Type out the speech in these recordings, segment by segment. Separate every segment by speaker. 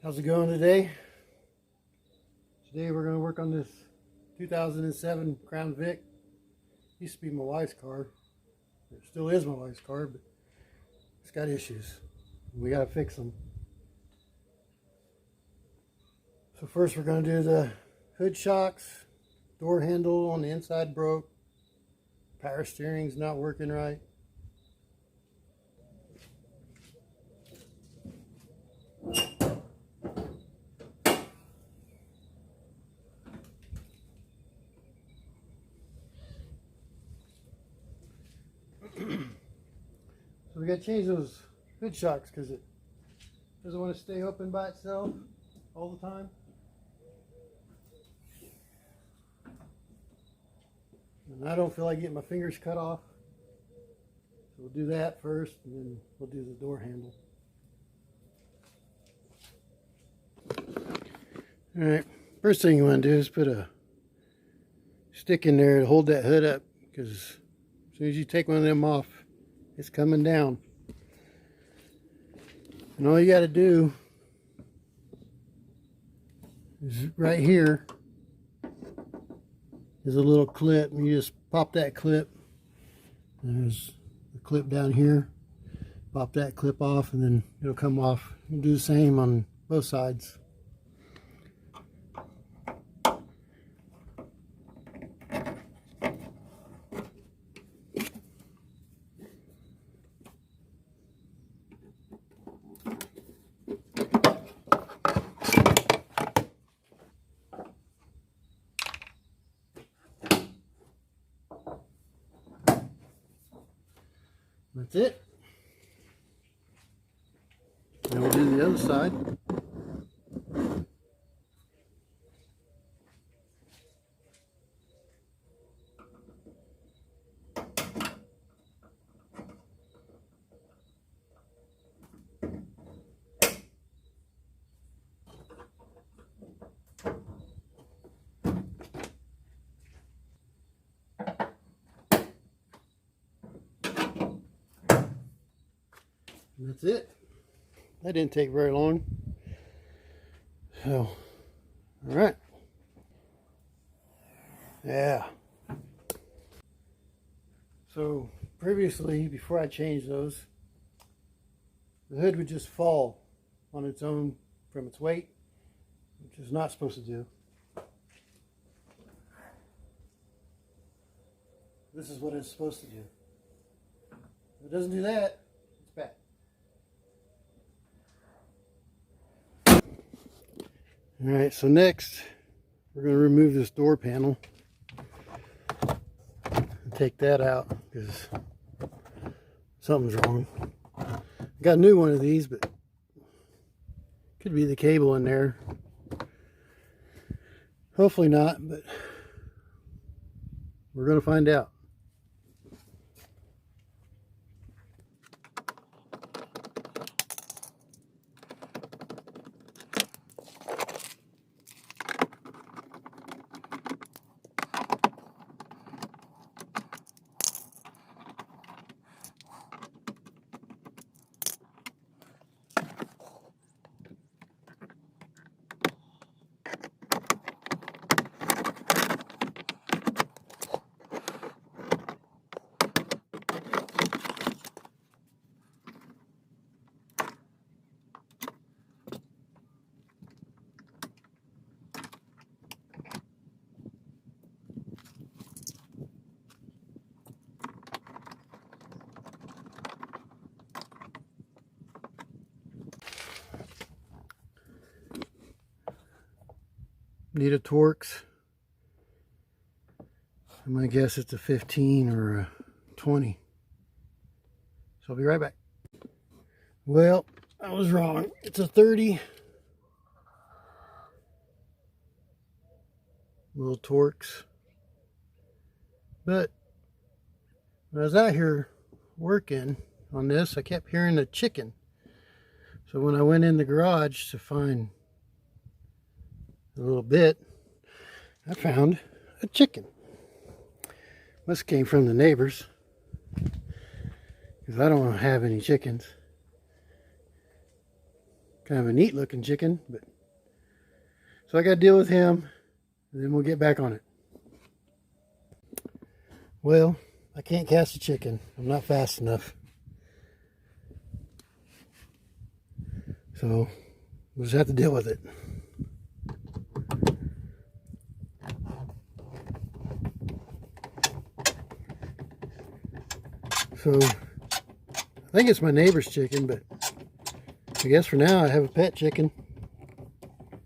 Speaker 1: How's it going today? Today we're going to work on this 2007 Crown Vic. Used to be my wife's car. It still is my wife's car, but it's got issues. We got to fix them. So first we're going to do the hood shocks. Door handle on the inside broke. Power steering's not working right. So we got to change those hood shocks because it doesn't want to stay open by itself all the time. And I don't feel like getting my fingers cut off. So we'll do that first and then we'll do the door handle. Alright, first thing you want to do is put a stick in there to hold that hood up, because as soon as you take one of them off, it's coming down. And all you got to do is right here is a little clip. You just pop that clip. There's a clip down here. Pop that clip off and then it'll come off. You do the same on both sides. That's it. And we'll do the other side. And that's it. That didn't take very long. So, all right. Yeah. So previously, before I changed those, the hood would just fall on its own from its weight, which is not supposed to do. This is what it's supposed to do. If it doesn't do that, it's bad. Alright, so next we're going to remove this door panel and take that out because something's wrong. I got a new one of these, but could be the cable in there. Hopefully not, but we're going to find out. Need a Torx. I'm gonna guess it's a 15 or a 20. So I'll be right back. Well, I was wrong. It's a 30. Little Torx. But when I was out here working on this, I kept hearing a chicken. So when I went in the garage to find a little bit, I found a chicken. Must have came from the neighbors, because I don't have any chickens. Kind of a neat looking chicken, but so I got to deal with him, and then we'll get back on it. Well, I can't cast a chicken. I'm not fast enough. So we'll just have to deal with it. So I think it's my neighbor's chicken, but I guess for now I have a pet chicken.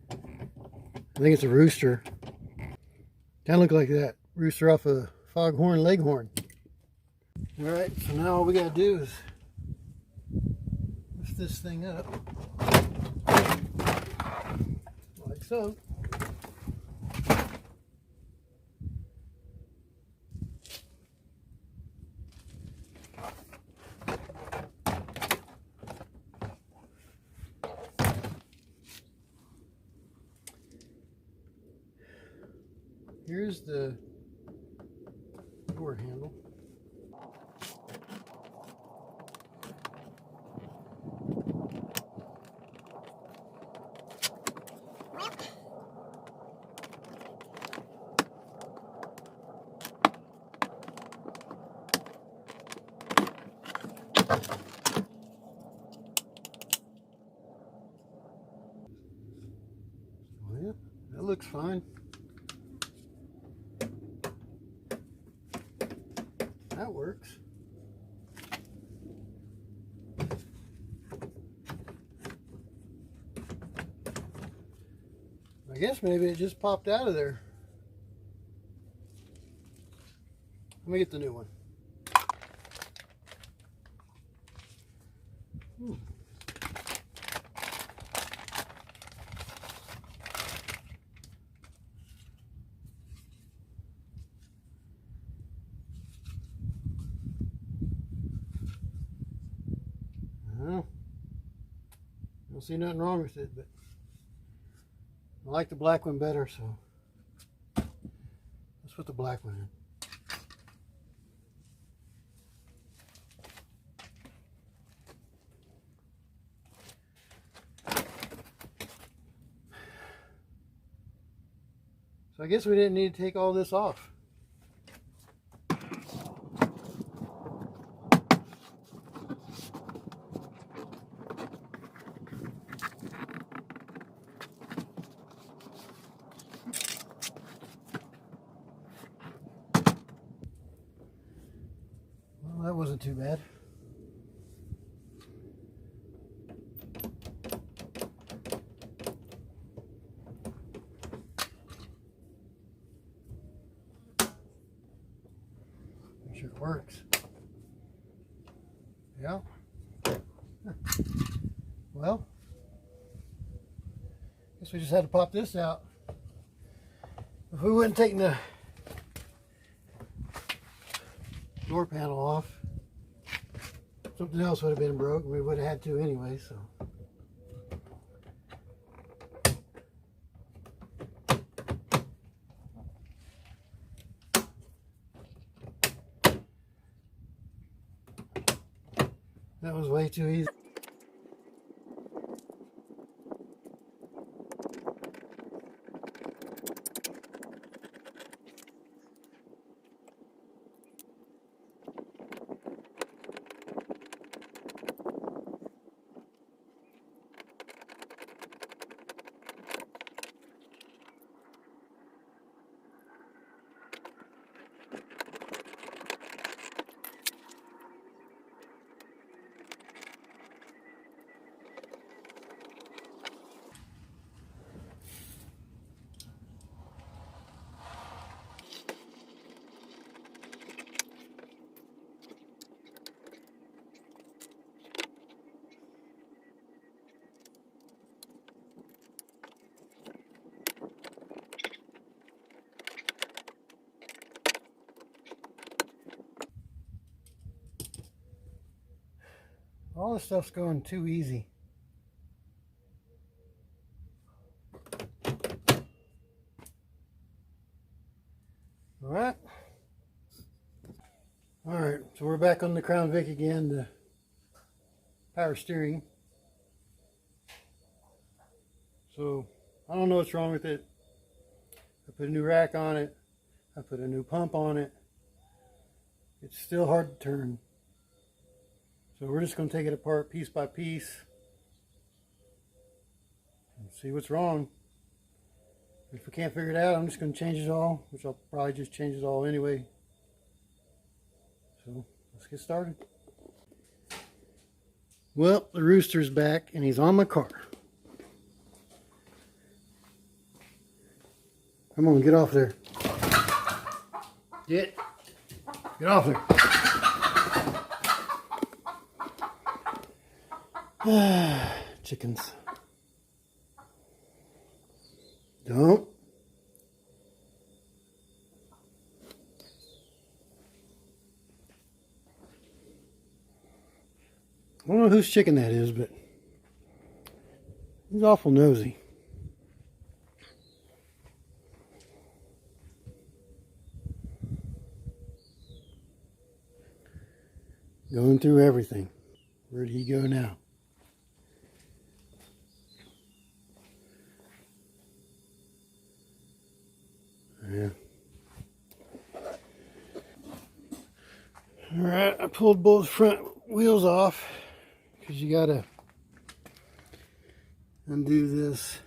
Speaker 1: I think it's a rooster. Kind of look like that rooster off a foghorn leghorn. Alright, so now all we gotta do is lift this thing up like so. Here's the door handle. Well, yeah, that looks fine. That works. I guess maybe it just popped out of there. Let me get the new one. Don't see nothing wrong with it, but I like the black one better, so let's put the black one in. So I guess we didn't need to take all this off. Well, that wasn't too bad. Make sure it works. Yeah. Well, guess we just had to pop this out. If we wouldn't taken the door panel off, something else would have been broke. We would have had to anyway, so. That was way too easy. All this stuff's going too easy. Alright. Alright, so we're back on the Crown Vic again, the power steering. So I don't know what's wrong with it. I put a new rack on it. I put a new pump on it. It's still hard to turn. So we're just going to take it apart piece by piece and see what's wrong. If we can't figure it out, I'm just going to change it all, which I'll probably just change it all anyway. So let's get started. Well, the rooster's back and he's on my car. Come on, get off there. Get off there. Chickens. Don't. I don't know whose chicken that is, but he's awful nosy. Going through everything. Where'd he go now? Yeah. Alright, I pulled both front wheels off because you gotta undo this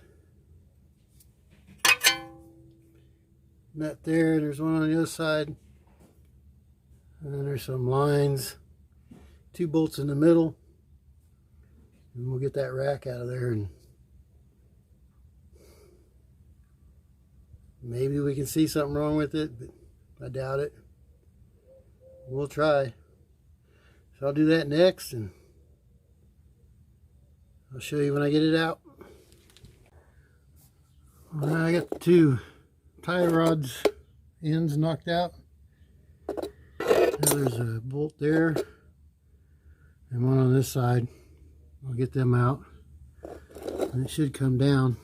Speaker 1: nut there. There's one on the other side. And then there's some lines. 2 bolts in the middle. And we'll get that rack out of there and maybe we can see something wrong with it, but I doubt it. We'll try. So I'll do that next and I'll show you when I get it out. Alright, I got the 2 tie rods ends knocked out. Now there's a bolt there and one on this side. I'll get them out and it should come down.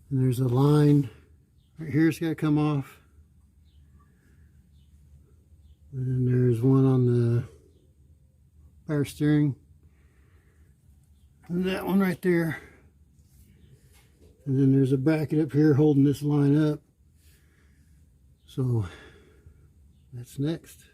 Speaker 1: And there's a line right here, it's got to come off. And then there's one on the power steering. And that one right there. And then there's a bracket up here holding this line up. So that's next.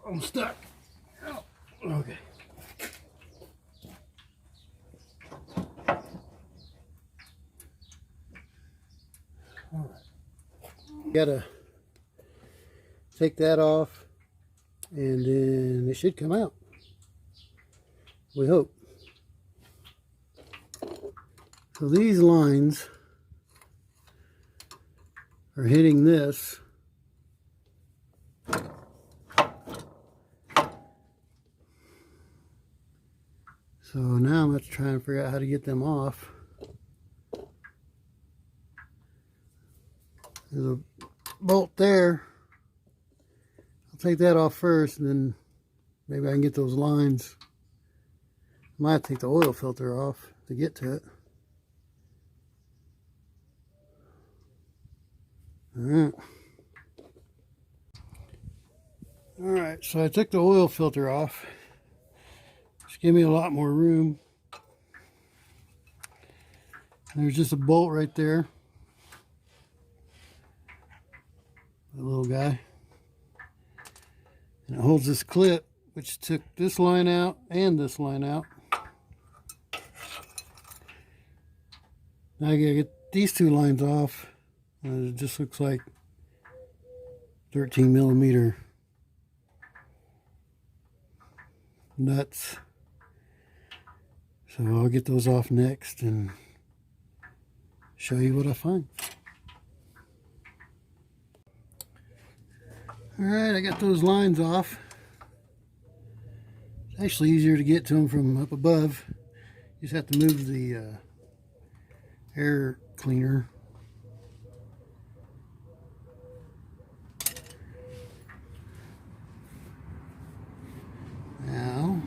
Speaker 1: I'm stuck. Oh, okay. All right. Gotta take that off and then it should come out. We hope. So these lines are hitting this. So now I'm going to try and figure out how to get them off. There's a bolt there. I'll take that off first, and then maybe I can get those lines. I might have to take the oil filter off to get to it. Alright, so I took the oil filter off. Just gave me a lot more room. There's just a bolt right there. The little guy. And it holds this clip, which took this line out and this line out. Now I gotta get these two lines off. It just looks like 13 millimeter nuts. So I'll get those off next and show you what I find. Alright, I got those lines off. It's actually easier to get to them from up above. You just have to move the air cleaner. Now,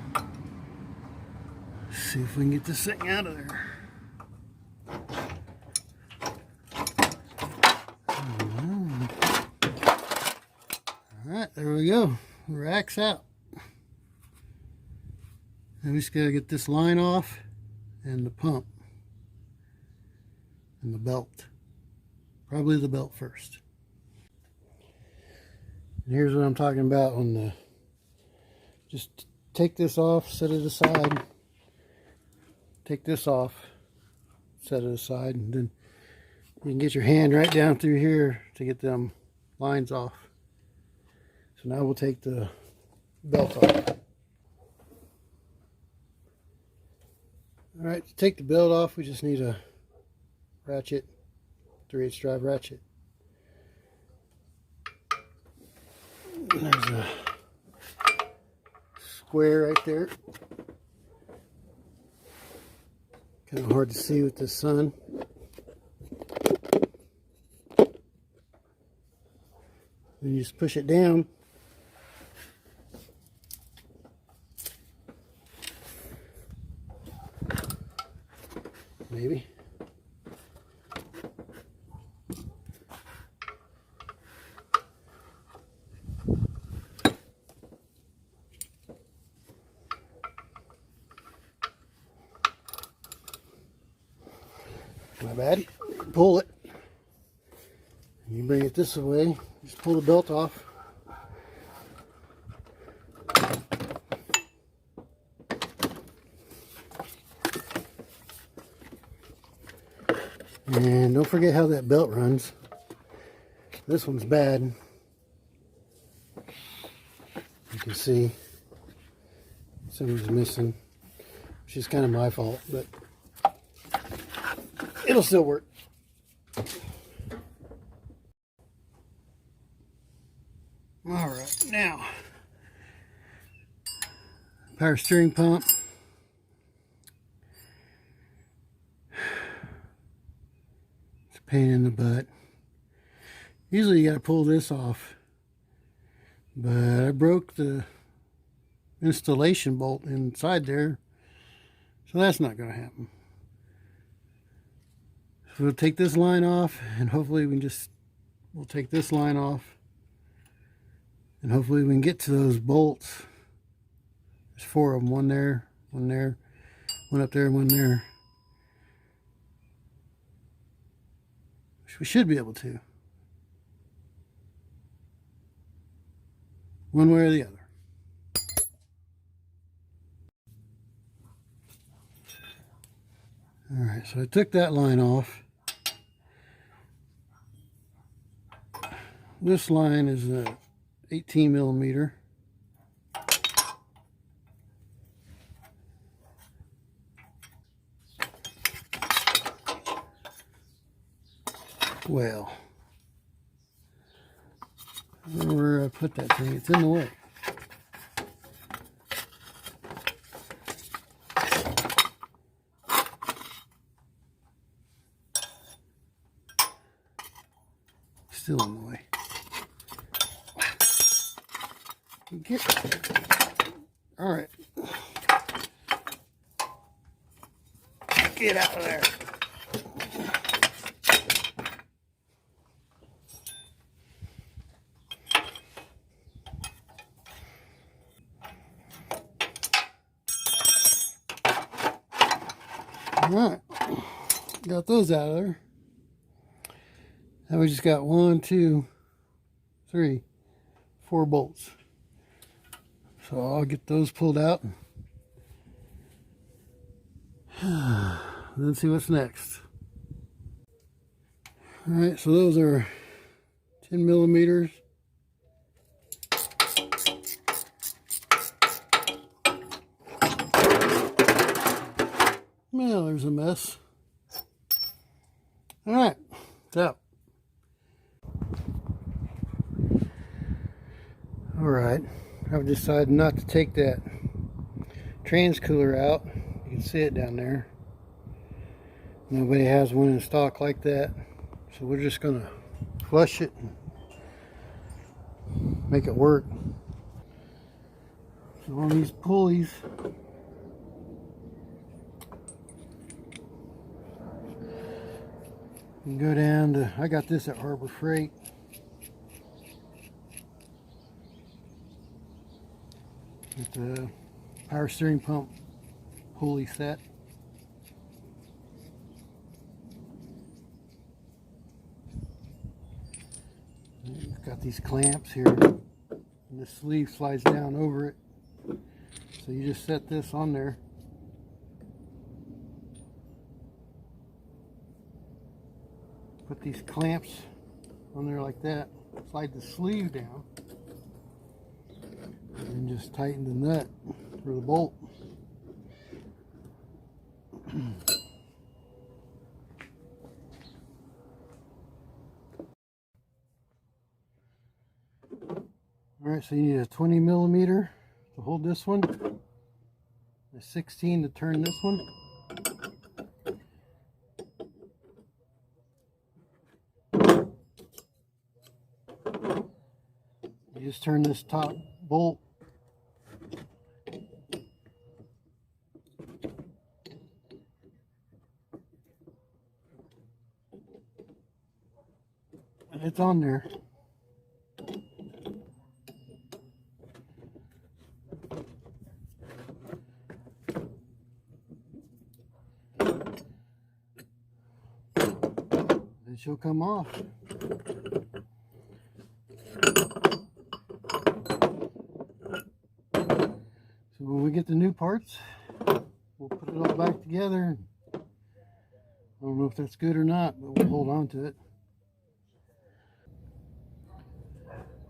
Speaker 1: let's see if we can get this thing out of there. Alright, there we go. The rack's out. And we just gotta get this line off and the pump and the belt. Probably the belt first. And here's what I'm talking about on the, just take this off, set it aside. Take this off, set it aside, and then you can get your hand right down through here to get them lines off. So now we'll take the belt off. Alright, to take the belt off, we just need a ratchet, 3/8 drive ratchet. There's a square right there. Kind of hard to see with the sun. And you just push it down. Maybe. My bad. Pull it. You bring it this way. Just pull the belt off. And don't forget how that belt runs. This one's bad. You can see something's missing, which is kind of my fault, but it'll still work. All right, now power steering pump. It's a pain in the butt. Usually you got to pull this off, but I broke the installation bolt inside there, so that's not going to happen. So we'll take this line off, and hopefully we'll take this line off, and hopefully we can get to those bolts. There's 4 of them, one there, one up there, and one there. Which we should be able to. One way or the other. Alright, so I took that line off. This line is a 18 millimeter. Well, I don't know where I put that thing. It's in the way. Still in the way. All right. Get out of there. All right. Got those out of there. Now we just got 1, 2, 3, 4 bolts. So I'll get those pulled out and then see what's next. All right, so those are 10 millimeters. Well, there's a mess. All right, it's out. All right, I've decided not to take that trans cooler out. You can see it down there. Nobody has one in stock like that, so we're just gonna flush it and make it work. So on these pulleys, you can go down to, I got this at Harbor Freight. With the power steering pump pulley set. You've got these clamps here, and the sleeve slides down over it. So you just set this on there. Put these clamps on there like that. Slide the sleeve down. And just tighten the nut for the bolt. Alright, so you need a 20 millimeter to hold this one, a 16 to turn this one. You just turn this top bolt. And it's on there. Then she'll come off. So when we get the new parts, we'll put it all back together. I don't know if that's good or not, but we'll hold on to it.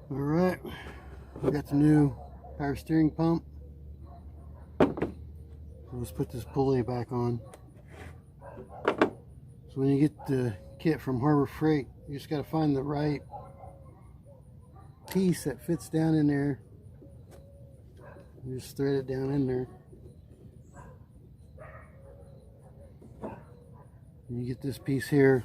Speaker 1: All right, we got the new power steering pump. So let's put this pulley back on. So when you get the kit from Harbor Freight, you just got to find the right piece that fits down in there. You just thread it down in there. And you get this piece here.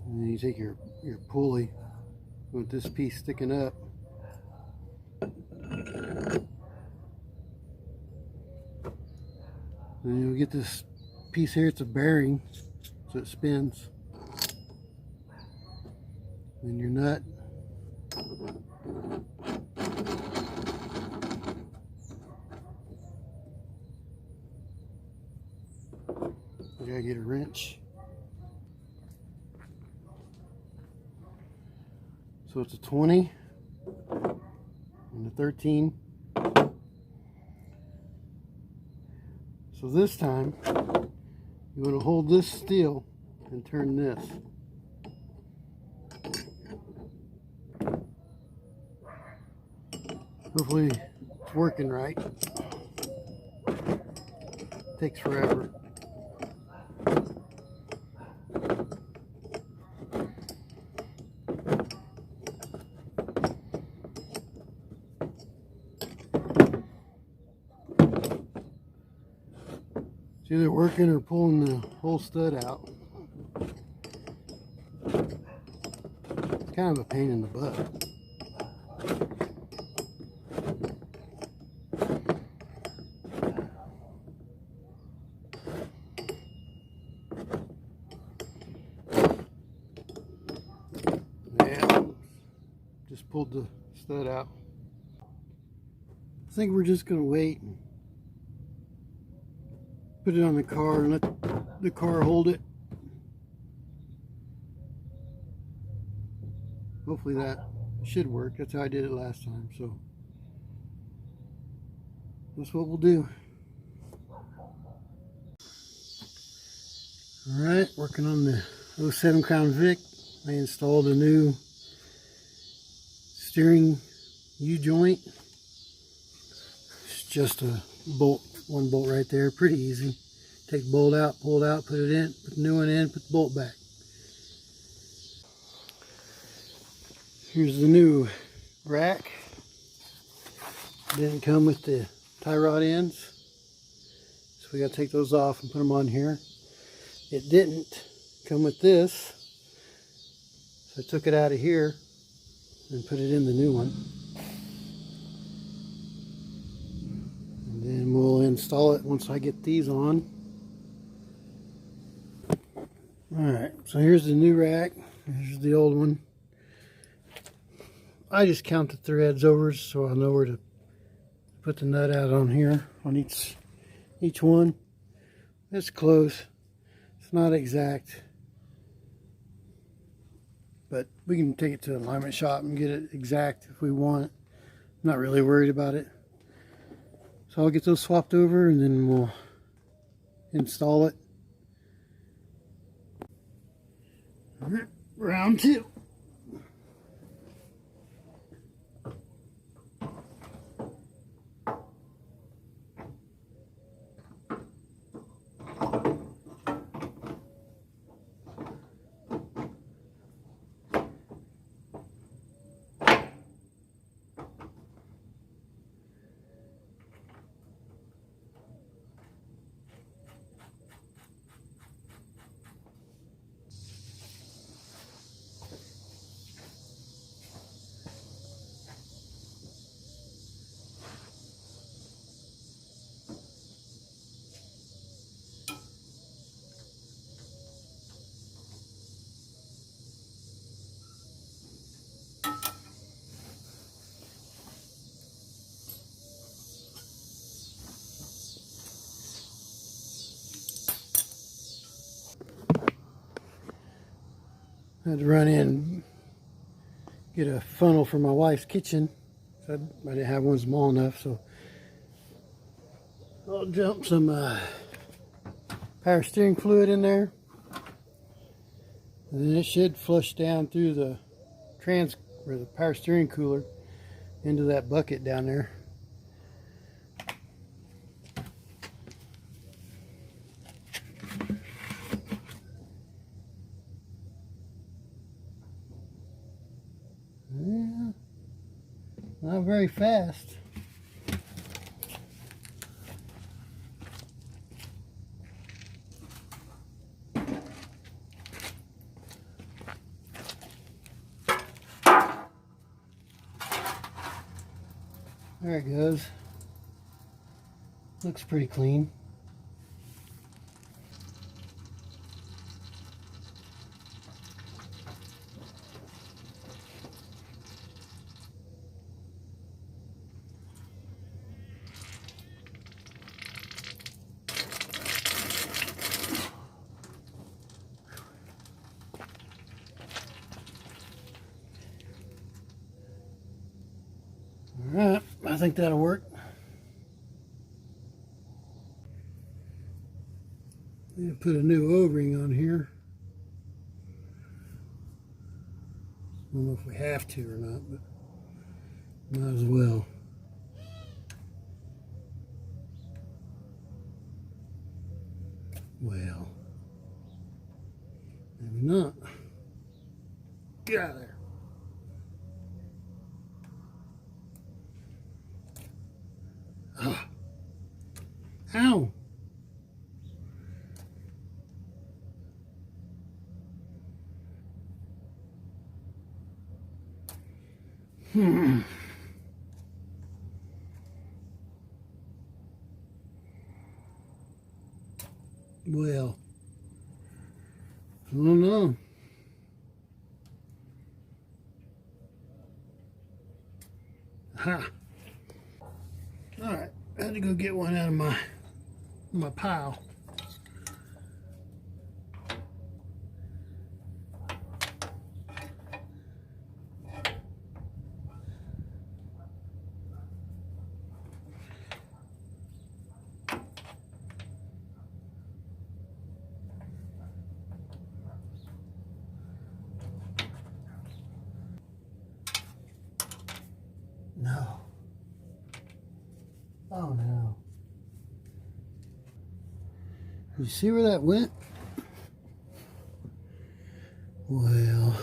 Speaker 1: And then you take your pulley with this piece sticking up. Then you'll get this piece here, it's a bearing, so it spins. Then your nut. You gotta get a wrench. So it's a 20 and a 13. So this time, you want to hold this still and turn this. Hopefully it's working right. Takes forever. It's either working or pulling the whole stud out. It's kind of a pain in the butt. Yeah, just pulled the stud out. I think we're just going to wait and put it on the car and let the car hold it. Hopefully that should work. That's how I did it last time, so that's what we'll do. Alright, working on the 07 Crown Vic. I installed a new steering U-joint. It's just a bolt, one bolt right there, pretty easy. Take the bolt out, pull it out, put it in, put the new one in, put the bolt back. Here's the new rack. Didn't come with the tie rod ends, so we got to take those off and put them on here. It didn't come with this, so I took it out of here and put it in the new one. And then we'll install it once I get these on. Alright, so here's the new rack. Here's the old one. I just count the threads over so I know where to put the nut out on here, on each one. It's close. It's not exact, but we can take it to an alignment shop and get it exact if we want. I'm not really worried about it. So I'll get those swapped over and then we'll install it. Round two. I had to run in and get a funnel for my wife's kitchen. So I didn't have one small enough, so I'll dump some power steering fluid in there. And then it should flush down through the the power steering cooler into that bucket down there. Yeah, not very fast. There it goes. Looks pretty clean. Alright, I think that'll work. Put a new O-ring on here. I don't know if we have to or not, but might as well. Well, maybe not. Get out of there. Ah. Ow. Well, I don't know. Ha. All right, I had to go get one out of my pile. No. Oh no. You see where that went? Well.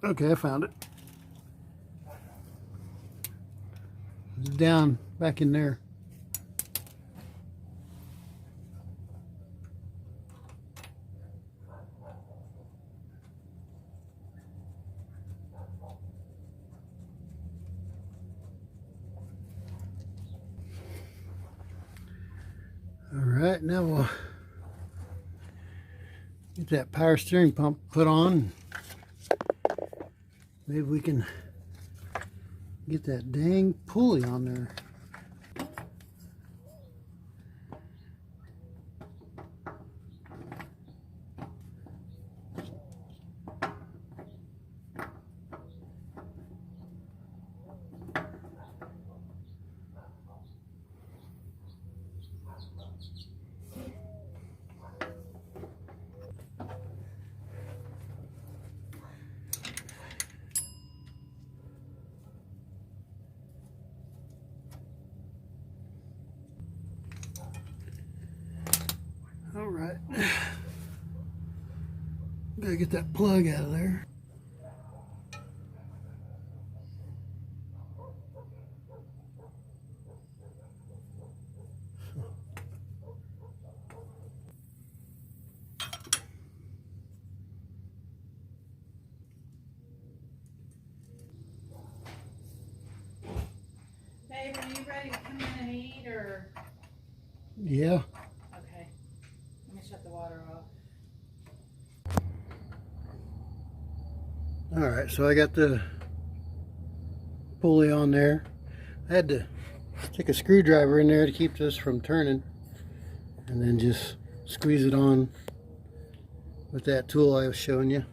Speaker 1: Okay, I found it. It's down back in there. All right, now we'll get that power steering pump put on. Maybe we can get that dang pulley on there. All right, gotta get that plug out of there.
Speaker 2: Babe, are you ready to come in and eat, or?
Speaker 1: Yeah.
Speaker 2: Okay. Let me shut the water off.
Speaker 1: All right, so I got the pulley on there. I had to stick a screwdriver in there to keep this from turning, and then just squeeze it on with that tool I was showing you.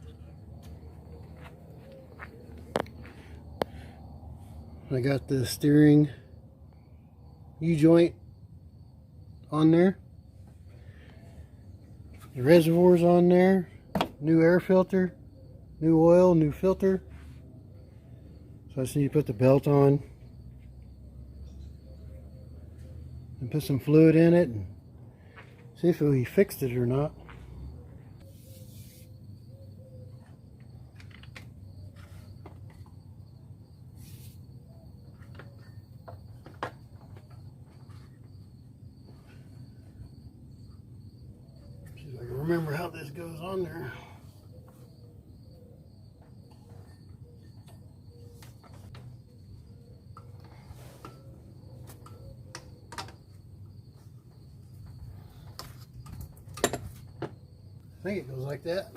Speaker 1: I got the steering U-joint on there. The reservoir's on there. New air filter, new oil, new filter. So I just need to put the belt on and put some fluid in it and see if we fixed it or not. See if I can remember how this goes on there. I think it goes like that.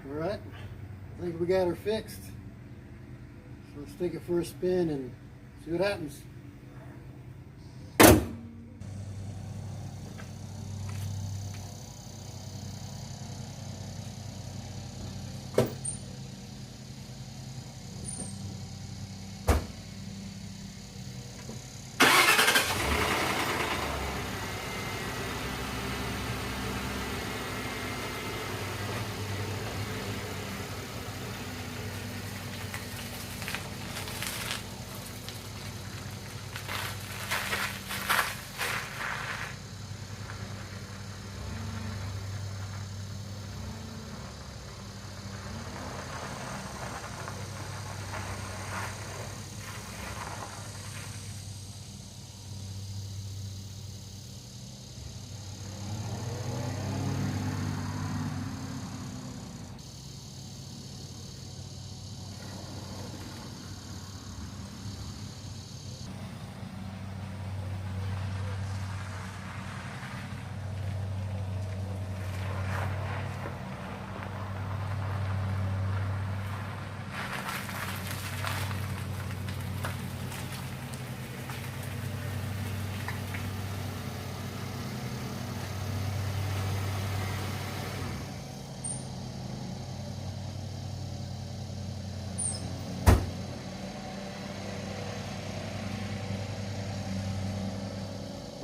Speaker 1: Alright, I think we got her fixed. So let's take it for a spin and see what happens.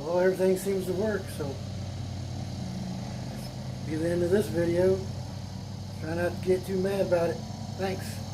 Speaker 1: Well, everything seems to work, so that's be the end of this video. Try not to get too mad about it. Thanks.